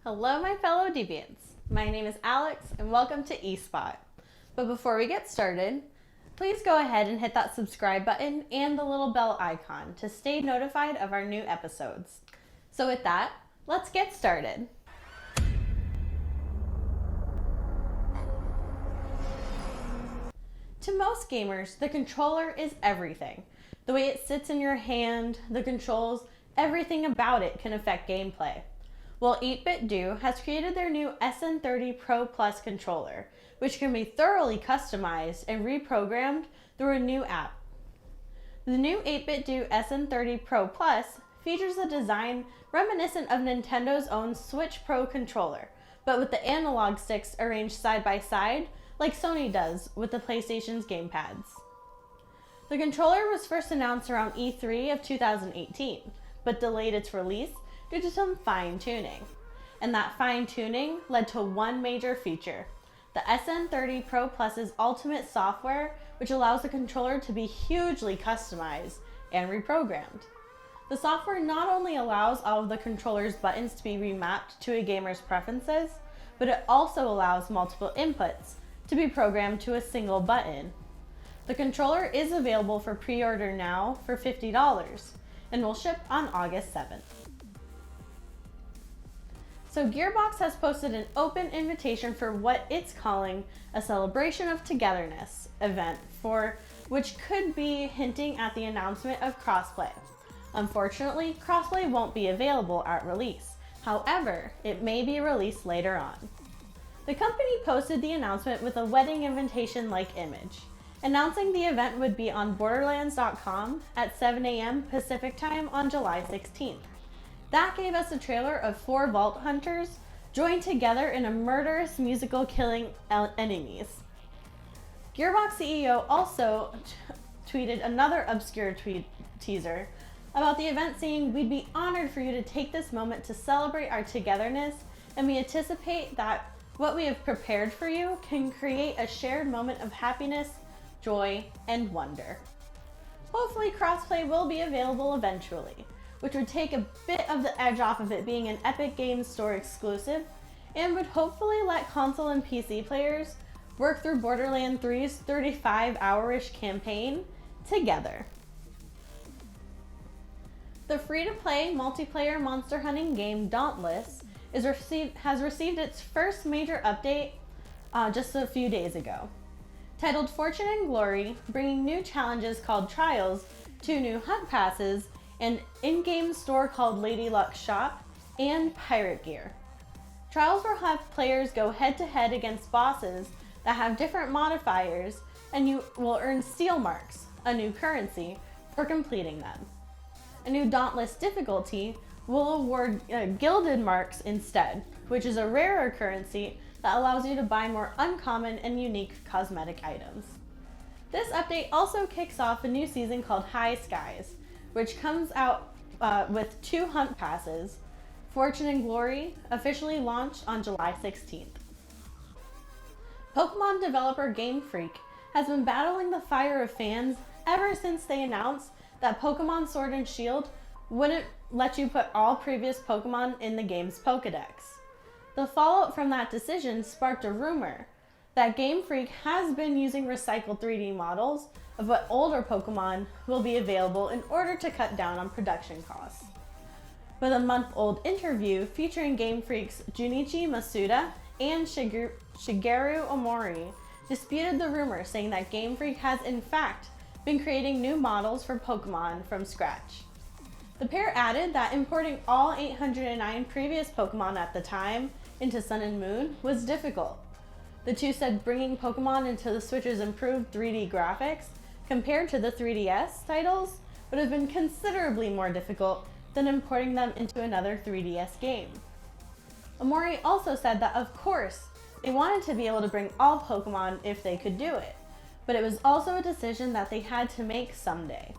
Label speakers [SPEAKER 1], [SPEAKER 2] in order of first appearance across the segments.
[SPEAKER 1] Hello, my fellow deviants. My name is Alex, and welcome to eSpot. But before we get started, please go ahead and hit that subscribe button and the little bell icon to stay notified of our new episodes. So with that, let's get started. To most gamers, the controller is everything. The way it sits in your hand, the controls, everything about it can affect gameplay. Well, 8BitDo has created their new SN30 Pro Plus controller, which can be thoroughly customized and reprogrammed through a new app. The new 8BitDo SN30 Pro Plus features a design reminiscent of Nintendo's own Switch Pro controller, but with the analog sticks arranged side by side like Sony does with the PlayStation's gamepads. The controller was first announced around E3 of 2018, but delayed its release due to some fine-tuning. And that fine-tuning led to one major feature, the SN30 Pro Plus's ultimate software, which allows the controller to be hugely customized and reprogrammed. The software not only allows all of the controller's buttons to be remapped to a gamer's preferences, but it also allows multiple inputs to be programmed to a single button. The controller is available for pre-order now for $50 and will ship on August 7th. So Gearbox has posted an open invitation for what it's calling a celebration of togetherness event, for which could be hinting at the announcement of crossplay. Unfortunately, crossplay won't be available at release. However, it may be released later on. The company posted the announcement with a wedding invitation-like image, announcing the event would be on Borderlands.com at 7 a.m. Pacific Time on July 16th. That gave us a trailer of 4 Vault Hunters joined together in a murderous musical killing enemies. Gearbox CEO also tweeted another obscure teaser about the event, saying, "We'd be honored for you to take this moment to celebrate our togetherness, and we anticipate that what we have prepared for you can create a shared moment of happiness, joy, and wonder." Hopefully crossplay will be available eventually, which would take a bit of the edge off of it being an Epic Games Store exclusive, and would hopefully let console and PC players work through Borderlands 3's 35-hour-ish campaign together. The free-to-play multiplayer monster hunting game Dauntless has received its first major update just a few days ago. Titled Fortune and Glory, bringing new challenges called Trials, 2 new hunt passes, an in-game store called Lady Luck Shop, and pirate gear. Trials will have players go head-to-head against bosses that have different modifiers, and you will earn steel marks, a new currency, for completing them. A new Dauntless difficulty will award gilded marks instead, which is a rarer currency that allows you to buy more uncommon and unique cosmetic items. This update also kicks off a new season called High Skies, which comes out with 2 hunt passes. Fortune and Glory officially launched on July 16th. Pokemon developer Game Freak has been battling the fire of fans ever since they announced that Pokemon Sword and Shield wouldn't let you put all previous Pokemon in the game's Pokedex. The fallout from that decision sparked a rumor that Game Freak has been using recycled 3D models of what older Pokemon will be available in order to cut down on production costs. With a month-old interview featuring Game Freak's Junichi Masuda and Shigeru Omori disputed the rumor, saying that Game Freak has in fact been creating new models for Pokemon from scratch. The pair added that importing all 809 previous Pokemon at the time into Sun and Moon was difficult. The two said bringing Pokemon into the Switch's improved 3D graphics compared to the 3DS titles would have been considerably more difficult than importing them into another 3DS game. Omori also said that of course they wanted to be able to bring all Pokemon if they could do it, but it was also a decision that they had to make someday.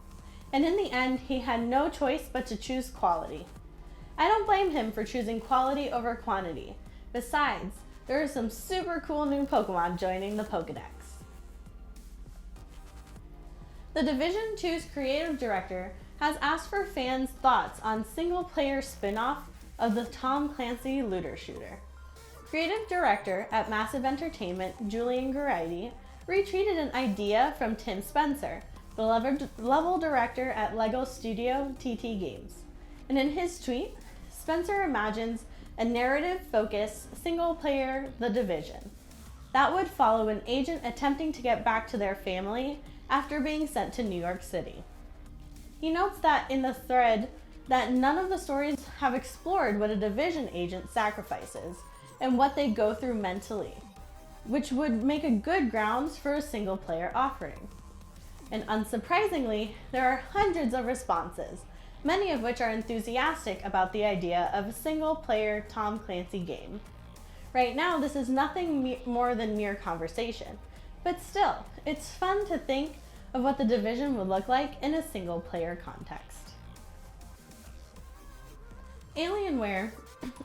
[SPEAKER 1] And in the end, he had no choice but to choose quality. I don't blame him for choosing quality over quantity. Besides, there are some super cool new Pokemon joining the Pokedex. The Division 2's creative director has asked for fans' thoughts on single-player spin-off of the Tom Clancy looter shooter. Creative director at Massive Entertainment, Julian Geraghty, retweeted an idea from Tim Spencer, the level director at LEGO Studio TT Games. And in his tweet, Spencer imagines a narrative-focused, single-player The Division that would follow an agent attempting to get back to their family after being sent to New York City. He notes that in the thread that none of the stories have explored what a Division agent sacrifices and what they go through mentally, which would make a good grounds for a single-player offering. And unsurprisingly, there are hundreds of responses, many of which are enthusiastic about the idea of a single-player Tom Clancy game. Right now, this is nothing more than mere conversation, but still, it's fun to think of what the Division would look like in a single-player context. Alienware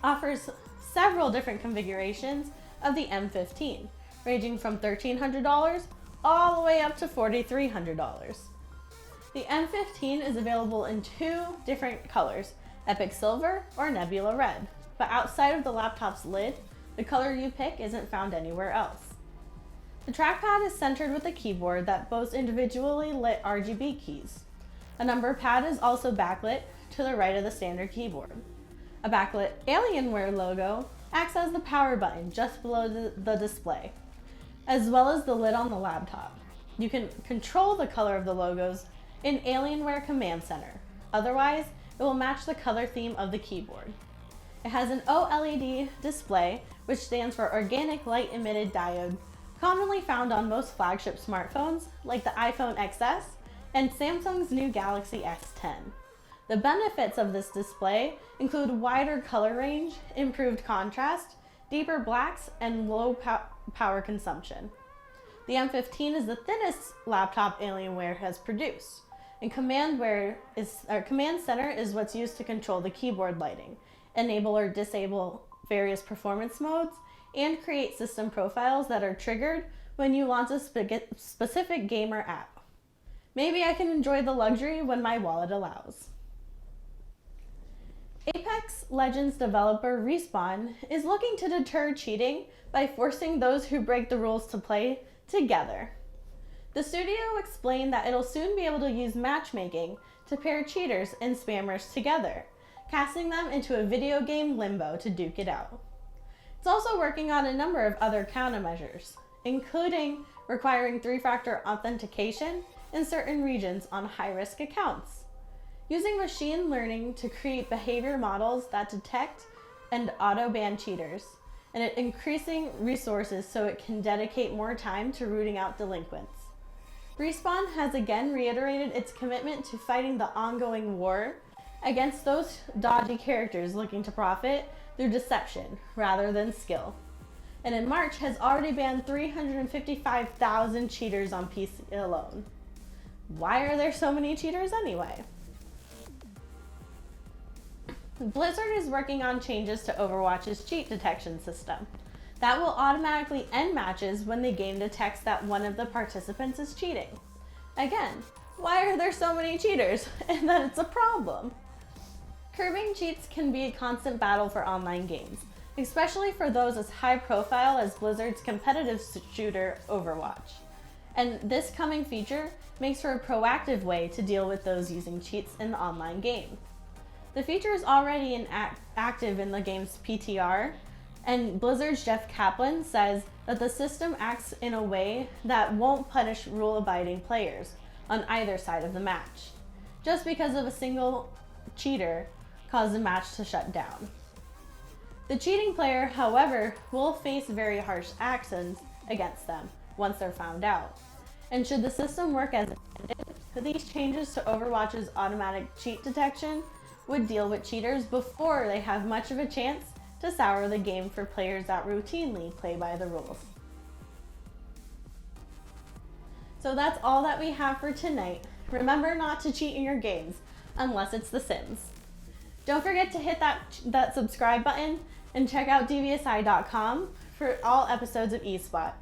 [SPEAKER 1] offers several different configurations of the M15, ranging from $1,300 all the way up to $4,300. The M15 is available in two different colors, Epic Silver or Nebula Red, but outside of the laptop's lid, the color you pick isn't found anywhere else. The trackpad is centered with a keyboard that boasts individually lit RGB keys. A number pad is also backlit to the right of the standard keyboard. A backlit Alienware logo acts as the power button just below the display, as well as the lid on the laptop. You can control the color of the logos in Alienware Command Center. Otherwise, it will match the color theme of the keyboard. It has an OLED display, which stands for Organic Light Emitted Diode, commonly found on most flagship smartphones like the iPhone XS and Samsung's new Galaxy S10. The benefits of this display include wider color range, improved contrast, deeper blacks, and low power consumption. The M15 is the thinnest laptop Alienware has produced, and Command Center is what's used to control the keyboard lighting, enable or disable various performance modes, and create system profiles that are triggered when you launch a specific game or app. Maybe I can enjoy the luxury when my wallet allows. Apex Legends developer Respawn is looking to deter cheating by forcing those who break the rules to play together. The studio explained that it'll soon be able to use matchmaking to pair cheaters and spammers together, casting them into a video game limbo to duke it out. It's also working on a number of other countermeasures, including requiring 3-factor authentication in certain regions on high-risk accounts, using machine learning to create behavior models that detect and auto-ban cheaters, and increasing resources so it can dedicate more time to rooting out delinquents. Respawn has again reiterated its commitment to fighting the ongoing war against those dodgy characters looking to profit through deception rather than skill, and in March has already banned 355,000 cheaters on PC alone. Why are there so many cheaters anyway? Blizzard is working on changes to Overwatch's cheat detection system that will automatically end matches when the game detects that one of the participants is cheating. Again, why are there so many cheaters and that it's a problem? Curbing cheats can be a constant battle for online games, especially for those as high profile as Blizzard's competitive shooter Overwatch. And this coming feature makes for a proactive way to deal with those using cheats in the online game. The feature is already active in the game's PTR, and Blizzard's Jeff Kaplan says that the system acts in a way that won't punish rule-abiding players on either side of the match, just because of a single cheater caused the match to shut down. The cheating player, however, will face very harsh actions against them once they're found out. And should the system work as intended, these changes to Overwatch's automatic cheat detection would deal with cheaters before they have much of a chance to sour the game for players that routinely play by the rules. So that's all that we have for tonight. Remember not to cheat in your games, unless it's The Sims. Don't forget to hit that subscribe button and check out deviouseye.com for all episodes of eSpot.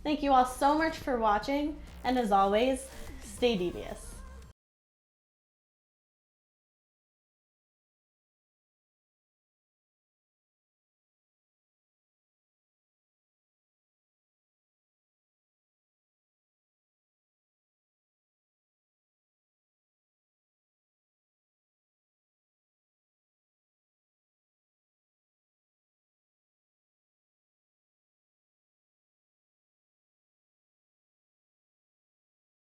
[SPEAKER 1] Thank you all so much for watching, and as always, stay devious.